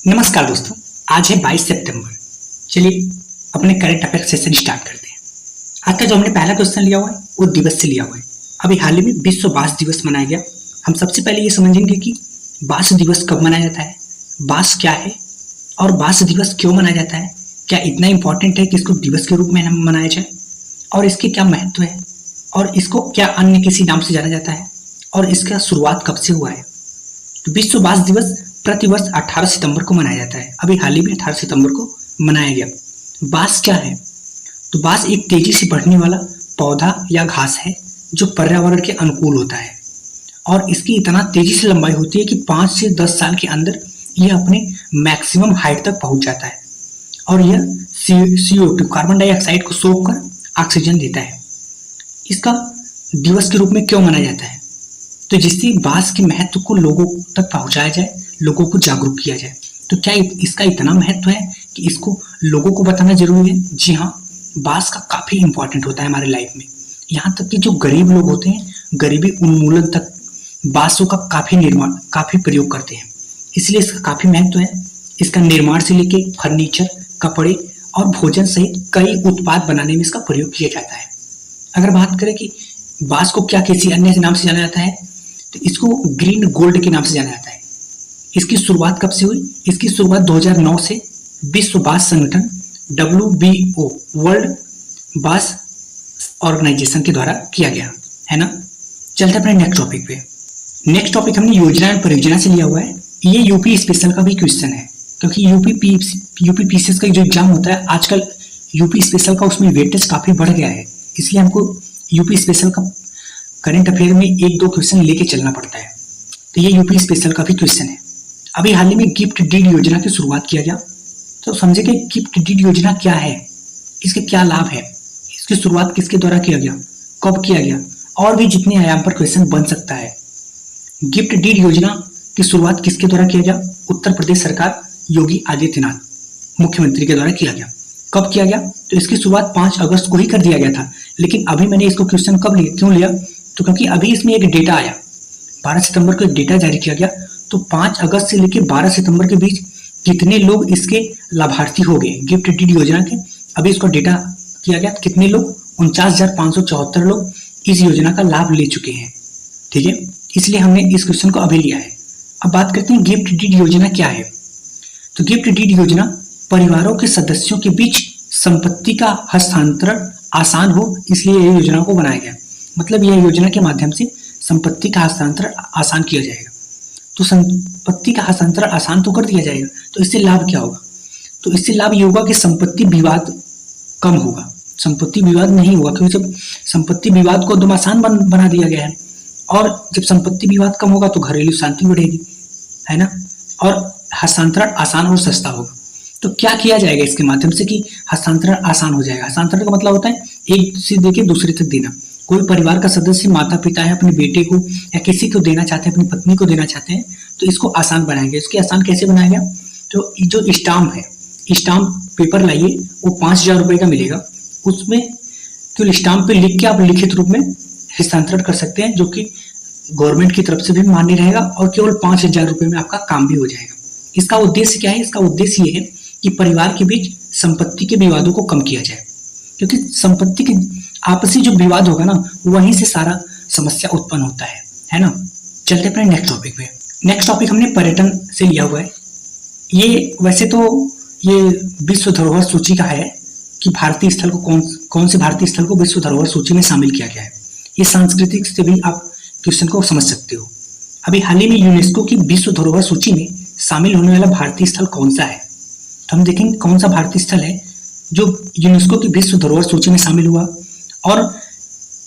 नमस्कार दोस्तों, आज है 22 सितंबर। चलिए अपने करंट अफेयर सेशन स्टार्ट करते हैं। आज का जो हमने पहला क्वेश्चन लिया हुआ है वो दिवस से लिया हुआ है। अभी हाल ही में विश्व बांस दिवस मनाया गया। हम सबसे पहले ये समझेंगे कि बांस दिवस कब मनाया जाता है, बांस क्या है और बांस दिवस क्यों मनाया जाता है, क्या इतना इम्पोर्टेंट है कि इसको दिवस के रूप में मनाया जाए और इसके क्या महत्व है और इसको क्या अन्य किसी नाम से जाना जाता है और इसका शुरुआत कब से हुआ है। तो विश्व बांस दिवस प्रतिवर्ष 18 सितंबर को मनाया जाता है। अभी हाल ही में 18 सितंबर को मनाया गया। बांस क्या है? तो बांस एक तेजी से बढ़ने वाला पौधा या घास है जो पर्यावरण के अनुकूल होता है और इसकी इतना तेजी से लंबाई होती है कि 5 से 10 साल के अंदर यह अपने मैक्सिमम हाइट तक पहुंच जाता है और यह CO2 कार्बन डाइऑक्साइड को सोख कर ऑक्सीजन देता है। इसका दिवस के रूप में क्यों मनाया जाता है? तो जिससे बांस के महत्व को लोगों तक पहुंचाया जाए, लोगों को जागरूक किया जाए। तो क्या इसका इतना महत्व है कि इसको लोगों को बताना जरूरी है? जी हाँ, बांस का काफी इंपॉर्टेंट होता है हमारे लाइफ में। यहाँ तक कि जो गरीब लोग होते हैं, गरीबी उन्मूलन तक बांसों का काफी प्रयोग करते हैं, इसलिए इसका काफी महत्व है। इसका निर्माण से लेके फर्नीचर, कपड़े और भोजन सहित कई उत्पाद बनाने में इसका प्रयोग किया जाता है। अगर बात करें कि बांस को क्या किसी अन्य नाम से जाना जाता है, तो इसको ग्रीन गोल्ड के नाम से जाना जाता है। इसकी शुरुआत कब से हुई? इसकी शुरुआत 2009 से विश्व बांस संगठन WBO वर्ल्ड बांस ऑर्गेनाइजेशन के द्वारा किया गया है ना। चलते अपने नेक्स्ट टॉपिक पे। नेक्स्ट टॉपिक हमने योजना और परियोजना से लिया हुआ है। ये यूपी स्पेशल का भी क्वेश्चन है, क्योंकि यूपी पीसीएस का जो एग्जाम होता है आजकल, यूपी स्पेशल का उसमें वेटेज काफी बढ़ गया है, इसलिए हमको यूपी स्पेशल का करंट अफेयर में 1-2 क्वेश्चन लेके चलना पड़ता है। तो ये यूपी स्पेशल का भी क्वेश्चन है। अभी हाल ही में गिफ्ट डीड योजना की शुरुआत किया गया। तो समझे कि गिफ्ट डीड योजना क्या है, इसके क्या लाभ है, इसकी शुरुआत किसके द्वारा किया गया, कब किया गया, और भी जितने आयाम पर क्वेश्चन बन सकता है। गिफ्ट डीड योजना की शुरुआत किसके द्वारा किया गया? उत्तर प्रदेश सरकार योगी आदित्यनाथ मुख्यमंत्री के द्वारा किया गया। कब किया गया? तो इसकी शुरुआत 5 अगस्त को ही कर दिया गया था, लेकिन अभी मैंने इसको क्वेश्चन क्यों लिया, तो क्योंकि अभी इसमें एक डेटा आया। 12 सितंबर को एक डेटा जारी किया गया, तो 5 अगस्त से लेकर 12 सितंबर के बीच कितने लोग इसके लाभार्थी हो गए गिफ्ट डीड योजना के। अभी इसको डेटा किया गया, कितने लोग, 49,574 लोग इस योजना का लाभ ले चुके हैं। ठीक है, इसलिए हमने इस क्वेश्चन को अभी लिया है। अब बात करते हैं गिफ्ट डीड योजना क्या है। तो गिफ्ट डीड योजना परिवारों के सदस्यों के बीच संपत्ति का हस्तांतरण आसान हो, इसलिए यह योजना को बनाया गया। मतलब यह योजना के माध्यम से संपत्ति का हस्तांतरण आसान किया जाएगा। तो संपत्ति का हस्तांतरण आसान तो कर दिया जाएगा, तो इससे लाभ क्या होगा? तो इससे लाभ ये होगा कि संपत्ति विवाद कम होगा, संपत्ति विवाद नहीं होगा, क्योंकि जब संपत्ति विवाद को एकदम आसान बना दिया गया है, और जब संपत्ति विवाद कम होगा तो घरेलू शांति बढ़ेगी, है ना, और हस्तांतरण आसान और सस्ता होगा। तो क्या किया जाएगा इसके माध्यम से कि हस्तांतरण आसान हो जाएगा? हस्तांतरण का मतलब होता है एक से देके दूसरे तक देना। कोई परिवार का सदस्य, माता पिता है, अपने बेटे को या किसी को देना चाहते हैं, अपनी पत्नी को देना चाहते हैं, तो इसको आसान बनाएंगे। इसके आसान कैसे बनाया गया? तो जो स्टाम्प है, स्टाम्प पेपर लाइए, वो 5,000 रुपये का मिलेगा। उसमें केवल स्टाम्प पे लिख के आप लिखित रूप में हस्तांतरण कर सकते हैं, जो कि गवर्नमेंट की तरफ से भी मान्य रहेगा और केवल 5,000 रुपये में आपका काम भी हो जाएगा। इसका उद्देश्य क्या है? इसका उद्देश्य ये है कि परिवार के बीच संपत्ति के विवादों को कम किया जाए, क्योंकि संपत्ति के आपसी जो विवाद होगा ना, वहीं से सारा समस्या उत्पन्न होता है ना। चलते अपने नेक्स्ट टॉपिक पे। नेक्स्ट टॉपिक हमने पर्यटन से लिया हुआ है। ये वैसे तो ये विश्व धरोहर सूची का है कि भारतीय स्थल को कौन से भारतीय स्थल को विश्व धरोहर सूची में शामिल किया गया है। ये सांस्कृतिक से भी आप क्वेश्चन को समझ सकते हो। अभी हाल ही में यूनेस्को की विश्व धरोहर सूची में शामिल होने वाला भारतीय स्थल कौन सा है, तो हम देखेंगे कौन सा भारतीय स्थल है जो यूनेस्को की विश्व धरोहर सूची में शामिल हुआ, और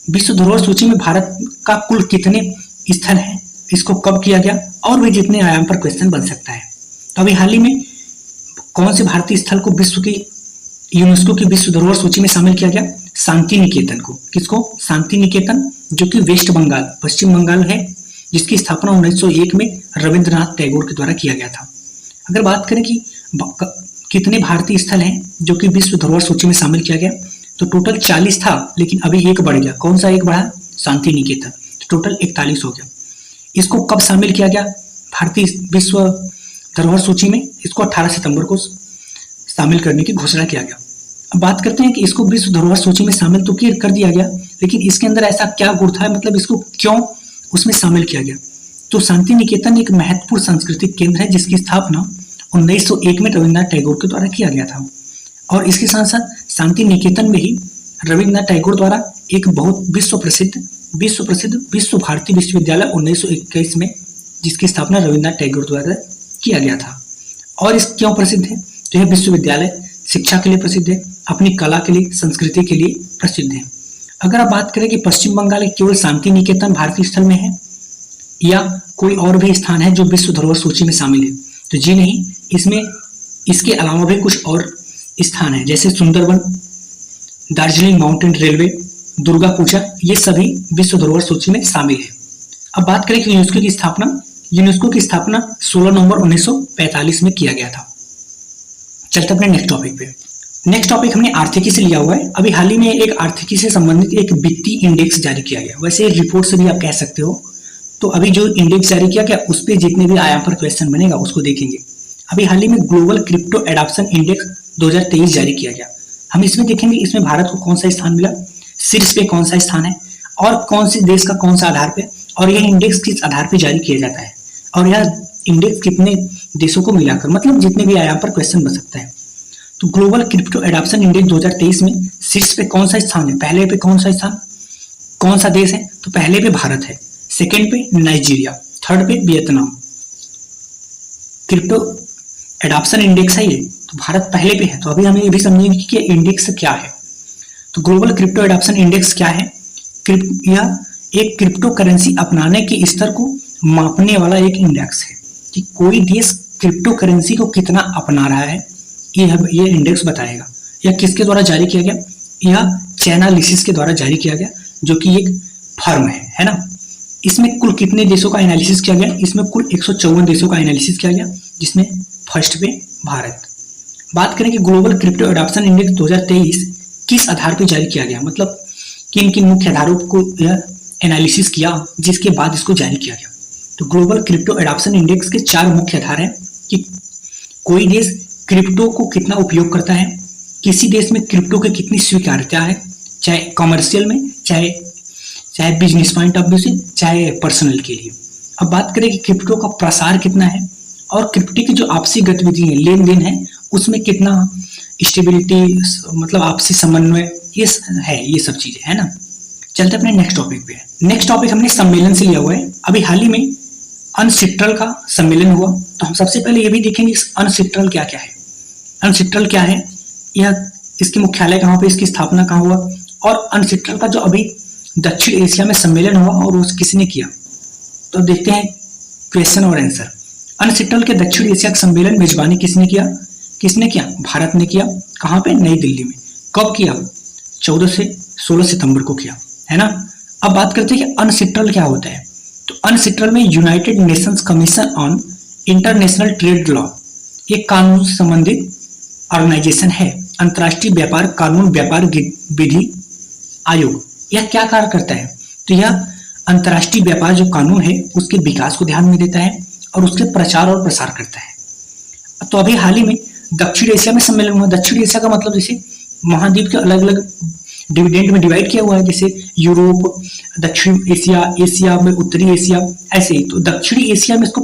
विश्व धरोहर सूची में भारत का कुल कितने स्थल हैं, इसको कब किया गया, और भी जितने आयाम पर क्वेश्चन बन सकता है। तो अभी हाल ही में कौन से भारतीय स्थल को यूनेस्को की विश्व धरोहर सूची में शामिल किया गया? शांति निकेतन को। किसको? शांति निकेतन, जो कि वेस्ट बंगाल, पश्चिम बंगाल है, जिसकी स्थापना 1901 में रविंद्रनाथ टैगोर के द्वारा किया गया था। अगर बात करें कि कितने भारतीय स्थल हैं जो कि विश्व धरोहर सूची में शामिल किया गया, तो टोटल 40 था, लेकिन अभी एक बढ़ गया। कौन सा एक बढ़ा? शांति निकेतन। तो टोटल 41 हो गया। इसको कब शामिल किया गया भारतीय विश्व धरोहर सूची में इसको 18 सितंबर को शामिल करने की घोषणा किया गया। अब बात करते हैं कि इसको विश्व धरोहर सूची में शामिल तो कर दिया गया, लेकिन इसके अंदर ऐसा क्या गुण था, मतलब इसको क्यों उसमें शामिल किया गया। तो शांति निकेतन एक महत्वपूर्ण सांस्कृतिक केंद्र है जिसकी स्थापना 1901 में रविन्द्रनाथ टैगोर के द्वारा किया गया था। और इसके साथ साथ शांति निकेतन में ही रविन्द्रनाथ टैगोर द्वारा एक बहुत विश्व प्रसिद्ध विश्व भारती विश्वविद्यालय 1921 में, जिसकी स्थापना रविन्द्रनाथ टैगोर द्वारा किया गया था। और इस क्यों प्रसिद्ध है, तो यह विश्वविद्यालय शिक्षा के लिए प्रसिद्ध है, अपनी कला के लिए, संस्कृति के लिए प्रसिद्ध है। अगर आप बात करें कि पश्चिम बंगाल केवल शांति निकेतन भारतीय स्थल में है या कोई और भी स्थान है जो विश्व धरोहर सूची में शामिल है, तो जी नहीं, इसमें इसके अलावा भी कुछ और स्थान है, जैसे सुंदरबन, दार्जिलिंग माउंटेन रेलवे, दुर्गा पूजा, ये सभी विश्व धरोहर सूची में शामिल है। अब बात करें कि यूनेस्को की स्थापना 16 नवंबर 1945 में किया गया था। चलते अपने नेक्स्ट टॉपिक पे। नेक्स्ट टॉपिक हमने आर्थिकी से लिया हुआ है। अभी हाल ही में एक आर्थिकी से संबंधित एक वित्तीय इंडेक्स जारी किया गया, वैसे रिपोर्ट से भी आप कह सकते हो। तो अभी जो इंडेक्स जारी किया गया उस पर जितने भी आयाम पर क्वेश्चन बनेगा उसको देखेंगे। अभी हाल ही में ग्लोबल क्रिप्टो एडॉप्शन इंडेक्स 2023 जारी किया गया। हम इसमें देखेंगे इसमें भारत को कौन सा स्थान मिला, शीर्ष पे कौन सा स्थान है और कौन से देश का कौन सा आधार पे, और यह इंडेक्स किस आधार पे जारी किया जाता है, और यह इंडेक्स कितने देशों को मिलाकर, मतलब जितने भी आयाम पर क्वेश्चन बन सकता है। तो ग्लोबल क्रिप्टो एडॉप्शन इंडेक्स 2023 में शीर्ष पे कौन सा स्थान है, पहले पे कौन सा स्थान, कौन सा देश है, तो पहले पे भारत है, सेकेंड पे नाइजीरिया, थर्ड पे वियतनाम। क्रिप्टो एडॉप्शन इंडेक्स है ये, तो भारत पहले पे है। तो अभी हमें ये भी समझेंगे कि इंडेक्स क्या है। तो ग्लोबल क्रिप्टो एडॉप्शन इंडेक्स क्या है, यह एक क्रिप्टो करेंसी अपनाने के स्तर को मापने वाला एक इंडेक्स है कि कोई देश क्रिप्टो करेंसी को कितना अपना रहा है, ये इंडेक्स बताएगा। यह किसके द्वारा जारी किया गया, यह चैनालिसिस के द्वारा जारी किया गया, जो कि एक फर्म है ना। इसमें कुल कितने देशों का एनालिसिस किया गया, इसमें कुल 154 देशों का एनालिसिस किया गया, जिसमें फर्स्ट पे भारत। बात करें कि ग्लोबल क्रिप्टो एडॉप्शन इंडेक्स 2023 किस आधार पर जारी किया गया, मतलब किन किन मुख्य आधारों को यह एनालिसिस किया जिसके बाद इसको जारी किया गया। तो ग्लोबल क्रिप्टो एडॉप्शन इंडेक्स के 4 मुख्य आधार हैं कि कोई देश क्रिप्टो को कितना उपयोग करता है, किसी देश में क्रिप्टो की कितनी स्वीकार्यता है, चाहे कमर्शियल में, चाहे बिजनेस पॉइंट ऑफ व्यू से, चाहे पर्सनल के लिए। अब बात करें कि क्रिप्टो का प्रसार कितना है और क्रिप्टो की जो आपसी गतिविधि है, लेन देन है, उसमें कितना स्टेबिलिटी, मतलब आपसी समन्वय, ये सब चीजें है ना। चलते अपने नेक्स्ट टॉपिक पे। नेक्स्ट टॉपिक हमने सम्मेलन से लिया हुआ है। अभी हाल ही में अनसिट्रल का सम्मेलन हुआ, तो हम सबसे पहले ये भी देखेंगे अनसिट्रल क्या क्या है। अनसिट्रल क्या है, यह इसके मुख्यालय कहाँ पे, इसकी स्थापना कहाँ हुआ, और अनसिट्रल का जो अभी दक्षिण एशिया में सम्मेलन हुआ और उस किसने किया, तो देखते हैं क्वेश्चन और आंसर। अनसिट्रल के दक्षिण एशिया सम्मेलन मेजबानी किसने किया, भारत ने किया। कहाँ पे, नई दिल्ली में। कब किया, 14 से 16 सितंबर को किया, है ना। अब बात करते हैं कि अनसिट्रल क्या होता है। तो अनसिट्रल में United Nations commission on international trade law, ये कानून से संबंधित ऑर्गेनाइजेशन है। अंतर्राष्ट्रीय व्यापार कानून व्यापार विधि आयोग, यह क्या कार्य करता है, तो यह अंतर्राष्ट्रीय व्यापार जो कानून है उसके विकास को ध्यान में देता है और उसके प्रचार और प्रसार करता है। तो अभी हाल ही में दक्षिण एशिया में सम्मेलन हुआ। दक्षिण एशिया का मतलब जैसे महाद्वीप के अलग अलग डिविडेंड में डिवाइड किया हुआ है, जैसे यूरोप, दक्षिण एशिया, एशिया में उत्तरी एशिया, ऐसे ही। तो दक्षिणी एशिया में इसको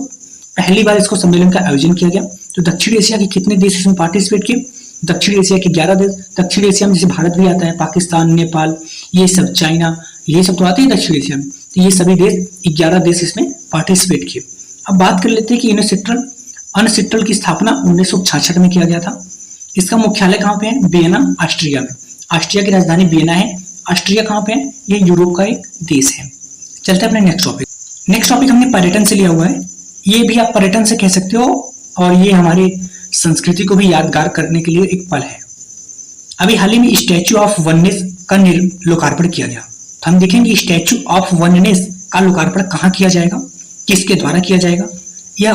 पहली बार इसको सम्मेलन का आयोजन किया गया। तो दक्षिण एशिया के कितने देश इसमें पार्टिसिपेट किए, दक्षिण एशिया के 11 देश। दक्षिण एशिया में जैसे भारत भी आता है, पाकिस्तान, नेपाल, ये सब, चाइना, ये सब तो आते हैं दक्षिण एशिया में। तो ये सभी देश 11 देश इसमें पार्टिसिपेट किए। अब बात कर लेते हैं कि अनसिट्रल की स्थापना 1966 में किया गया था। इसका मुख्यालय कहाँ पे है, वियना, ऑस्ट्रिया में। ऑस्ट्रिया की राजधानी वियना है। ऑस्ट्रिया कहाँ पे है, ये यूरोप का एक देश है। चलते हैं अपने नेक्स्ट टॉपिक। नेक्स्ट टॉपिक हमने पर्यटन से लिया हुआ है। ये भी आप पर्यटन से कह सकते हो और ये हमारी संस्कृति को भी यादगार करने के लिए एक पल है। अभी हाल ही में स्टैच्यू ऑफ वननेस का लोकार्पण किया गया। तो हम देखेंगे स्टैच्यू ऑफ वननेस का लोकार्पण कहाँ किया जाएगा, किसके द्वारा किया जाएगा, यह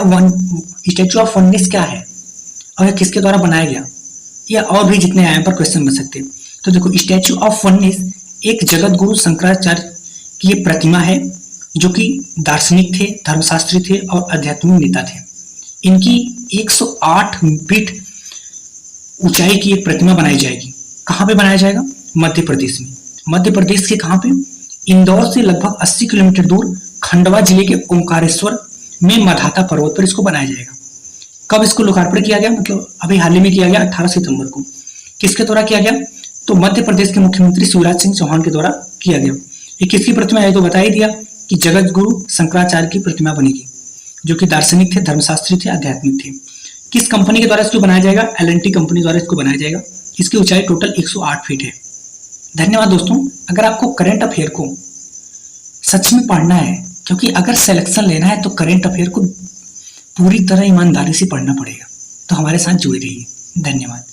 स्टैच्यू ऑफ वननेस क्या है और यह किसके द्वारा बनाया गया, या और भी जितने आयाम पर क्वेश्चन बन सकते हैं। तो देखो, स्टैच्यू ऑफ वननेस एक जगत गुरु शंकराचार्य की ये प्रतिमा है, जो कि दार्शनिक थे, धर्मशास्त्री थे और आध्यात्मिक नेता थे। इनकी 108 फीट ऊंचाई की एक प्रतिमा बनाई जाएगी। कहाँ पे बनाया जाएगा? मध्य प्रदेश में। मध्य प्रदेश के कहाँ पे? इंदौर से लगभग 80 किलोमीटर दूर खंडवा जिले के ओंकारेश्वर में मधाता पर्वत पर इसको बनाया जाएगा। कब इसको लोकार्पण किया गया? मतलब अभी हाल ही में किया गया 18 सितंबर को। किसके द्वारा किया गया? तो मध्य प्रदेश के मुख्यमंत्री शिवराज सिंह चौहान के द्वारा किया गया। ये किसकी प्रतिमा है? तो बता ही दिया कि जगत गुरु शंकराचार्य की प्रतिमा बनेगी, जो कि दार्शनिक थे, धर्मशास्त्री थे, आध्यात्मिक थे। किस कंपनी के द्वारा इसको बनाया जाएगा? एल&टी कंपनी द्वारा इसको बनाया जाएगा। इसकी ऊंचाई टोटल 108 फीट है। धन्यवाद दोस्तों। अगर आपको करंट अफेयर को सच में पढ़ना है, क्योंकि अगर सिलेक्शन लेना है तो करंट अफेयर को पूरी तरह ईमानदारी से पढ़ना पड़ेगा, तो हमारे साथ जुड़े रहिए। धन्यवाद।